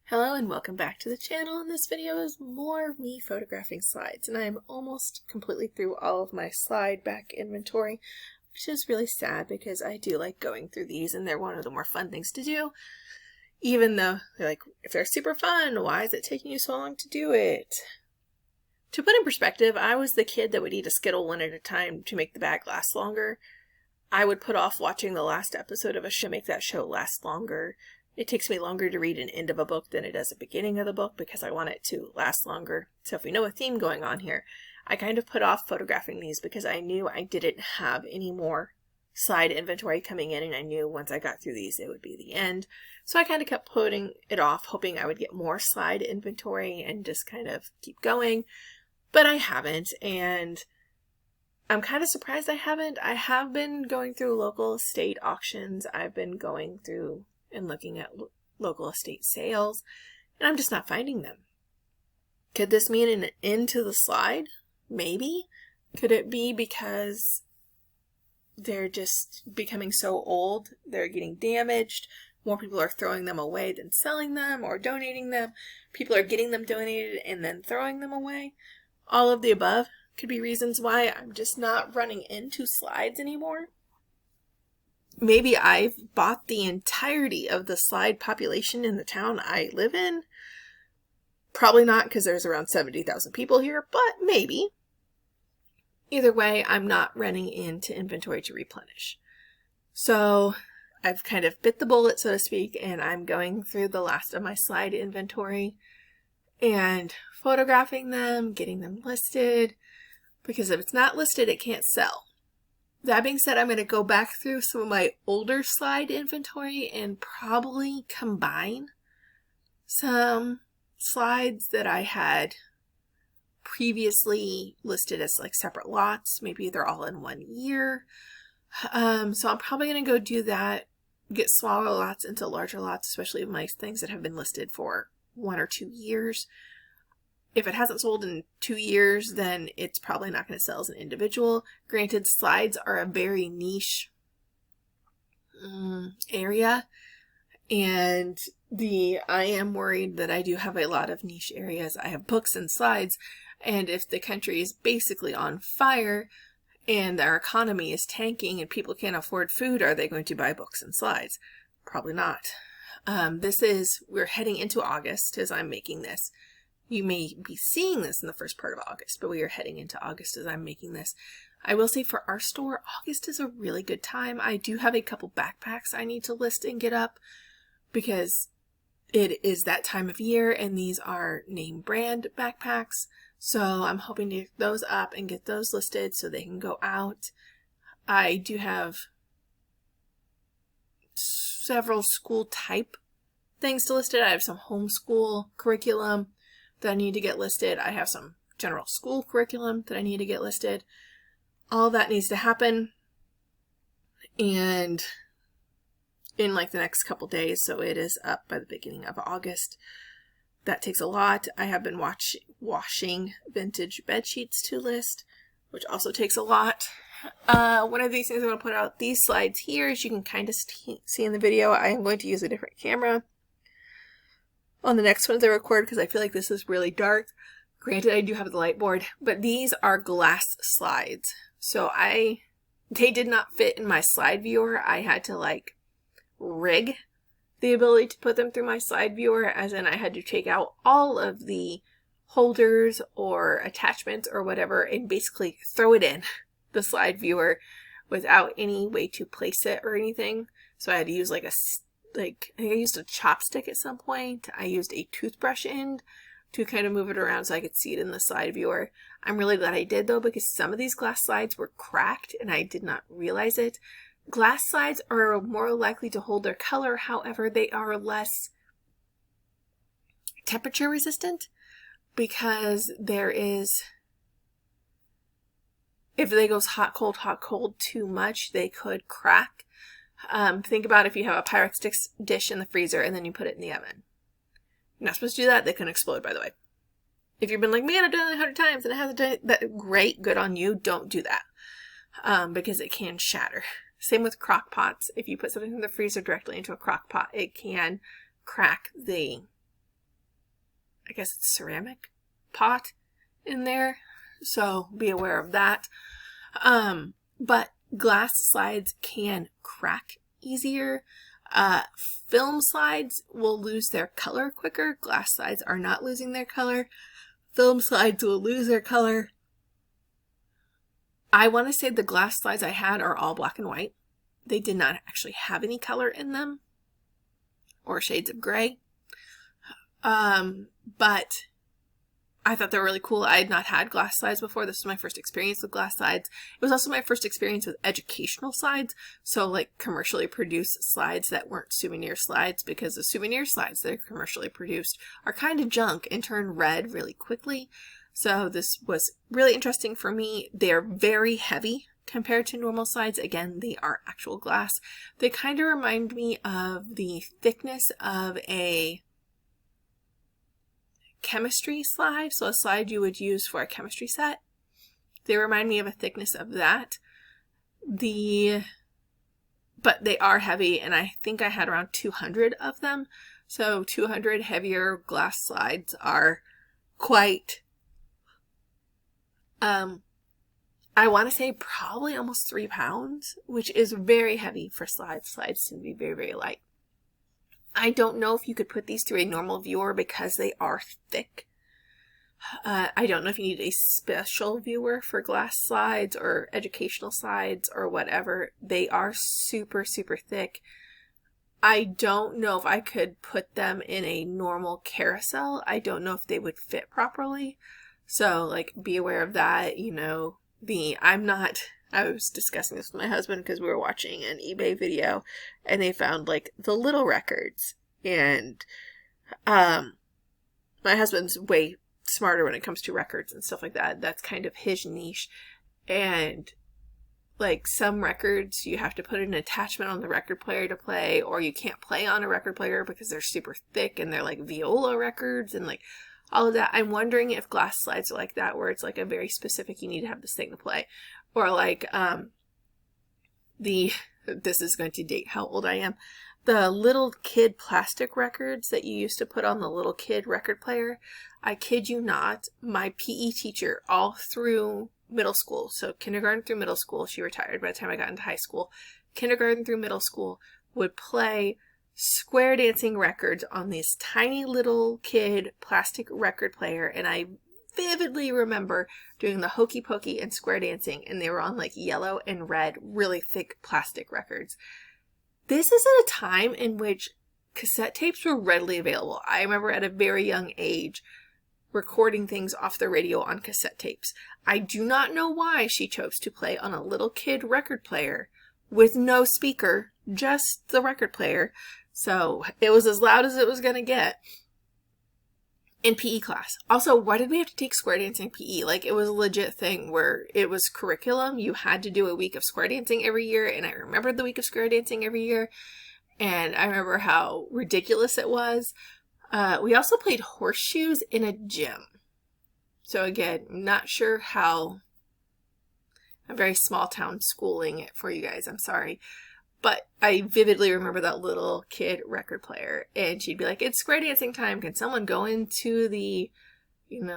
Hello and welcome back to the channel, and this video is more of me photographing slides, and I am almost completely through all of my slide back inventory, which is really sad because I do like going through these and they're one of the more fun things to do, even though they're like, if they're super fun, why is it taking you so long to do it? To put in perspective, I was the kid that would eat a Skittle one at a time to make the bag last longer. I would put off watching the last episode of a show to make that show last longer. It takes me longer to read an end of a book than it does the beginning of the book because I want it to last longer. So if we know a theme going on here, I kind of put off photographing these because I knew I didn't have any more slide inventory coming in, and I knew once I got through these it would be the end. So I kind of kept putting it off, hoping I would get more slide inventory and just kind of keep going. But I haven't, and I'm kind of surprised I haven't. I have been going through local estate auctions. I've been going through and looking at local estate sales, and I'm just not finding them. Could this mean an end to the slide? Maybe. Could it be because they're just becoming so old, they're getting damaged, more people are throwing them away than selling them or donating them, people are getting them donated and then throwing them away? All of the above could be reasons why I'm just not running into slides anymore. Maybe I've bought the entirety of the slide population in the town I live in. Probably not, because there's around 70,000 people here, but maybe. Either way, I'm not running into inventory to replenish. So I've kind of bit the bullet, so to speak, and I'm going through the last of my slide inventory and photographing them, getting them listed, because if it's not listed, it can't sell. That being said, I'm going to go back through some of my older slide inventory and probably combine some slides that I had previously listed as like separate lots. Maybe they're all in 1 year. So I'm probably going to go do that, get smaller lots into larger lots, especially my things that have been listed for 1 or 2 years. If it hasn't sold in 2 years, then it's probably not going to sell as an individual. Granted, slides are a very niche area, and I am worried that I do have a lot of niche areas. I have books and slides, and if the country is basically on fire and our economy is tanking and people can't afford food, are they going to buy books and slides? Probably not. We're heading into August as I'm making this. You may be seeing this in the first part of August, but we are heading into August as I'm making this. I will say for our store, August is a really good time. I do have a couple backpacks I need to list and get up because it is that time of year, and these are name brand backpacks. So I'm hoping to get those up and get those listed so they can go out. I do have several school type things to list. I have some homeschool curriculum that I need to get listed. I have some general school curriculum that I need to get listed. All that needs to happen, and in like the next couple days, so it is up by the beginning of August. That takes a lot. I have been washing vintage bed sheets to list, which also takes a lot. One of these things I'm going to put out, these slides here, as you can kind of see in the video, I am going to use a different camera on the next ones I record because I feel like this is really dark. Granted, I do have the light board, but these are glass slides. So they did not fit in my slide viewer. I had to like rig the ability to put them through my slide viewer, as in I had to take out all of the holders or attachments or whatever and basically throw it in the slide viewer without any way to place it or anything. So I had to use I think I used a chopstick at some point. I used a toothbrush end to kind of move it around so I could see it in the slide viewer. I'm really glad I did though, because some of these glass slides were cracked and I did not realize it. Glass slides are more likely to hold their color, however, they are less temperature resistant because if they goes hot, cold too much, they could crack. Think about if you have a Pyrex dish in the freezer and then you put it in the oven. You're not supposed to do that. They can explode, by the way. If you've been like, man, I've done it 100 times and it hasn't done that, great, good on you. Don't do that because it can shatter. Same with crock pots. If you put something in the freezer directly into a crock pot, it can crack the I guess it's ceramic pot in there, so be aware of that. But glass slides can crack easier. Film slides will lose their color quicker. Glass slides are not losing their color. Film slides will lose their color. I want to say the glass slides I had are all black and white. They did not actually have any color in them or shades of gray. But I thought they were really cool. I had not had glass slides before. This was my first experience with glass slides. It was also my first experience with educational slides. So like commercially produced slides that weren't souvenir slides, because the souvenir slides that are commercially produced are kind of junk and turn red really quickly. So this was really interesting for me. They're very heavy compared to normal slides. Again, they are actual glass. They kind of remind me of the thickness of a chemistry slide. So a slide you would use for a chemistry set. They remind me of a thickness of that. But they are heavy, and I think I had around 200 of them. So 200 heavier glass slides are quite I want to say probably almost 3 pounds, which is very heavy for slides. Slides tend to be very, very light. I don't know if you could put these through a normal viewer because they are thick. I don't know if you need a special viewer for glass slides or educational slides or whatever. They are super, super thick. I don't know if I could put them in a normal carousel. I don't know if they would fit properly. So, like, be aware of that. You know, I was discussing this with my husband because we were watching an eBay video and they found like the little records, and my husband's way smarter when it comes to records and stuff like that. That's kind of his niche. And like some records you have to put an attachment on the record player to play, or you can't play on a record player because they're super thick and they're like viola records and like all of that. I'm wondering if glass slides are like that, where it's like a very specific, you need to have this thing to play. Or like this is going to date how old I am, the little kid plastic records that you used to put on the little kid record player. I kid you not, my PE teacher all through middle school, so kindergarten through middle school, she retired by the time I got into high school, kindergarten through middle school, would play square dancing records on this tiny little kid plastic record player. And I vividly remember doing the hokey pokey and square dancing, and they were on like yellow and red, really thick plastic records. This is at a time in which cassette tapes were readily available. I remember at a very young age recording things off the radio on cassette tapes. I do not know why she chose to play on a little kid record player with no speaker, just the record player. So it was as loud as it was going to get in PE class. Also, why did we have to take square dancing PE? Like, it was a legit thing where it was curriculum. You had to do a week of square dancing every year, and I remembered the week of square dancing every year, and I remember how ridiculous it was. We also played horseshoes in a gym. So again, not sure how, I'm very small town schooling it for you guys, I'm sorry. But I vividly remember that little kid record player, and she'd be like, it's square dancing time. Can someone go into the,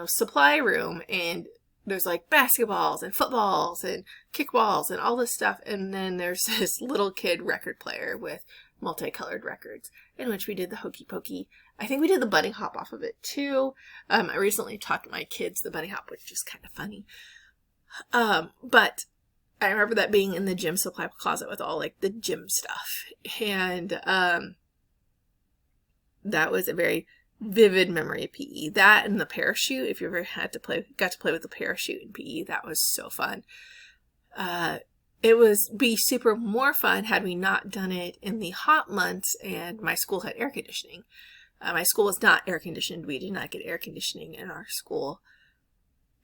supply room? And there's like basketballs and footballs and kickballs and all this stuff. And then there's this little kid record player with multicolored records in which we did the hokey pokey. I think we did the bunny hop off of it too. I recently taught my kids the bunny hop, which is kind of funny. But I remember that being in the gym supply closet with all like the gym stuff. And that was a very vivid memory of PE. That and the parachute, if you ever got to play with the parachute in PE, that was so fun. It was be super more fun had we not done it in the hot months and my school had air conditioning. My school was not air conditioned. We did not get air conditioning in our school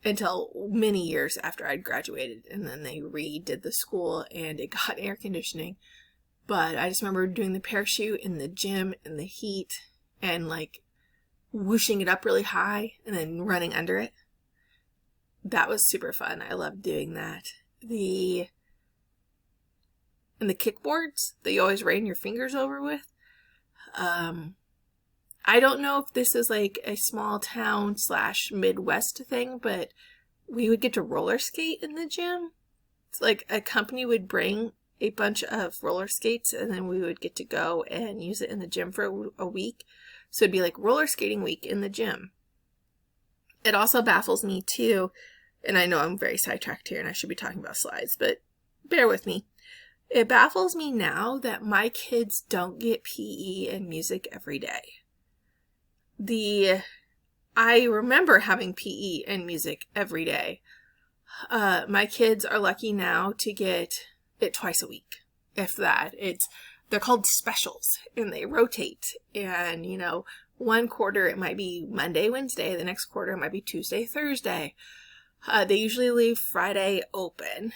until many years after I'd graduated, and then they redid the school and it got air conditioning. But I just remember doing the parachute in the gym in the heat and like whooshing it up really high and then running under it. That was super fun. I loved doing that. And the kickboards that you always rain your fingers over with. I don't know if this is like a small town / Midwest thing, but we would get to roller skate in the gym. It's like a company would bring a bunch of roller skates and then we would get to go and use it in the gym for a week. So it'd be like roller skating week in the gym. It also baffles me too, and I know I'm very sidetracked here and I should be talking about slides, but bear with me. It baffles me now that my kids don't get PE and music every day. I remember having PE and music every day. My kids are lucky now to get it twice a week, if that. They're called specials, and they rotate. And, one quarter it might be Monday, Wednesday. The next quarter it might be Tuesday, Thursday. They usually leave Friday open,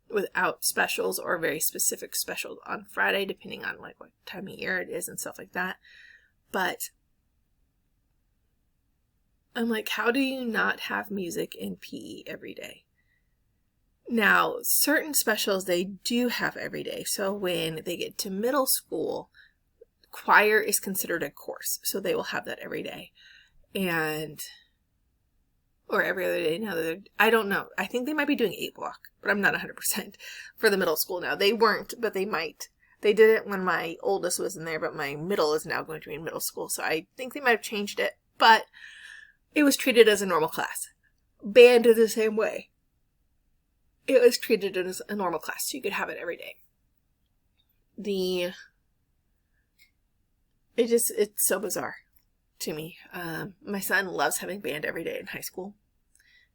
without specials or very specific specials on Friday, depending on like what time of year it is and stuff like that. But I'm like, how do you not have music in PE every day? Now, certain specials they do have every day. So when they get to middle school, choir is considered a course. So they will have that every day. Or every other day. Now, I don't know. I think they might be doing 8 block, but I'm not 100% for the middle school now. They weren't, but they might. They did it when my oldest was in there, but my middle is now going to be in middle school. So I think they might have changed it, but it was treated as a normal class. Band is the same way. It was treated as a normal class, so you could have it every day. It's so bizarre to me. My son loves having band every day in high school.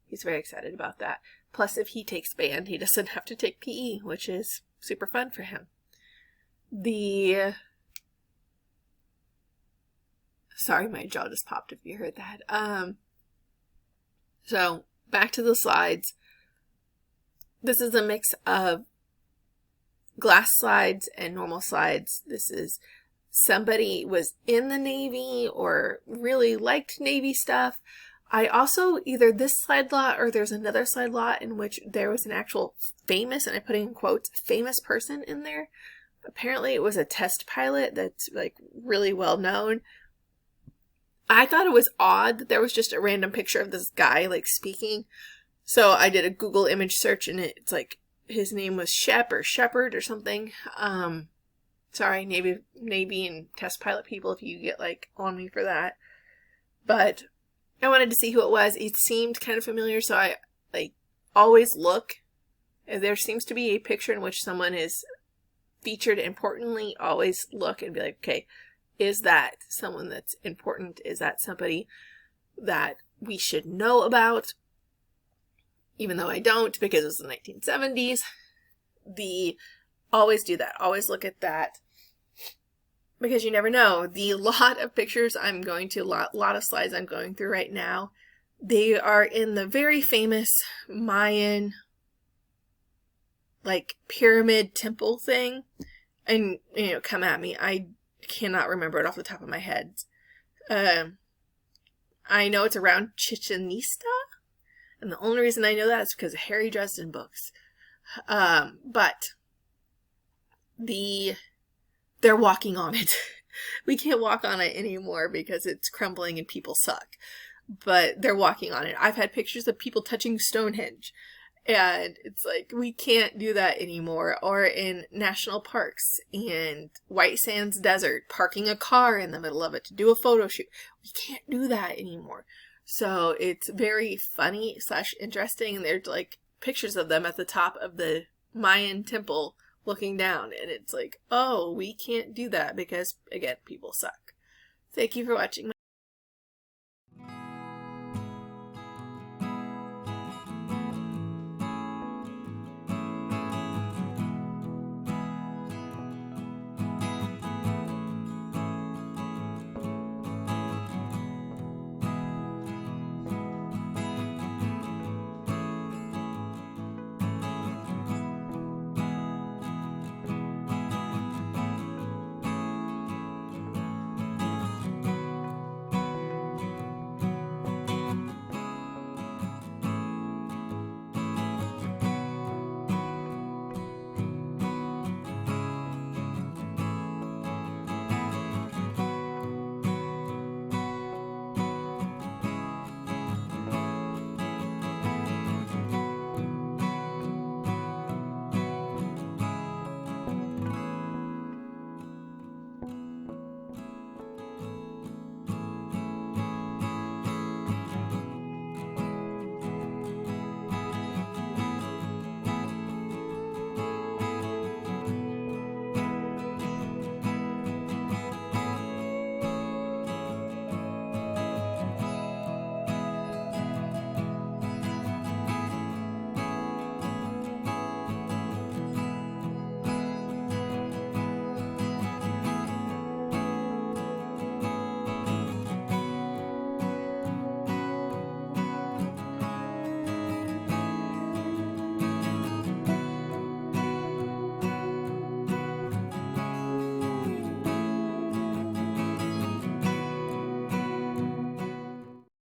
He's very excited about that. Plus, if he takes band, he doesn't have to take PE, which is super fun for him. Sorry, my jaw just popped if you heard that. So back to the slides. This is a mix of glass slides and normal slides. This is somebody was in the Navy or really liked Navy stuff. I also, either this slide lot or there's another slide lot in which there was an actual famous, and I put in quotes, famous person in there. Apparently it was a test pilot that's like really well known. I thought it was odd that there was just a random picture of this guy like speaking. So I did a Google image search and it's like his name was Shep or Shepherd or something. Sorry, Navy and test pilot people if you get like on me for that. But I wanted to see who it was. It seemed kind of familiar, so I like always look. If there seems to be a picture in which someone is featured importantly, always look and be like, okay, is that someone that's important? Is that somebody that we should know about? Even though I don't, because it was the 1970s. Always do that. Always look at that. Because you never know. The lot of pictures I'm going to, lot of slides I'm going through right now, they are in the very famous Mayan, like, pyramid temple thing. And, come at me. I cannot remember it off the top of my head. I know it's around Chichen Itza. And the only reason I know that is because of Harry Dresden books. But they're walking on it. We can't walk on it anymore because it's crumbling and people suck. But they're walking on it. I've had pictures of people touching Stonehenge. And it's like, we can't do that anymore. Or in national parks and White Sands Desert, parking a car in the middle of it to do a photo shoot. We can't do that anymore. So it's very funny / interesting. And there's like pictures of them at the top of the Mayan temple looking down. And it's like, oh, we can't do that because, again, people suck. Thank you for watching.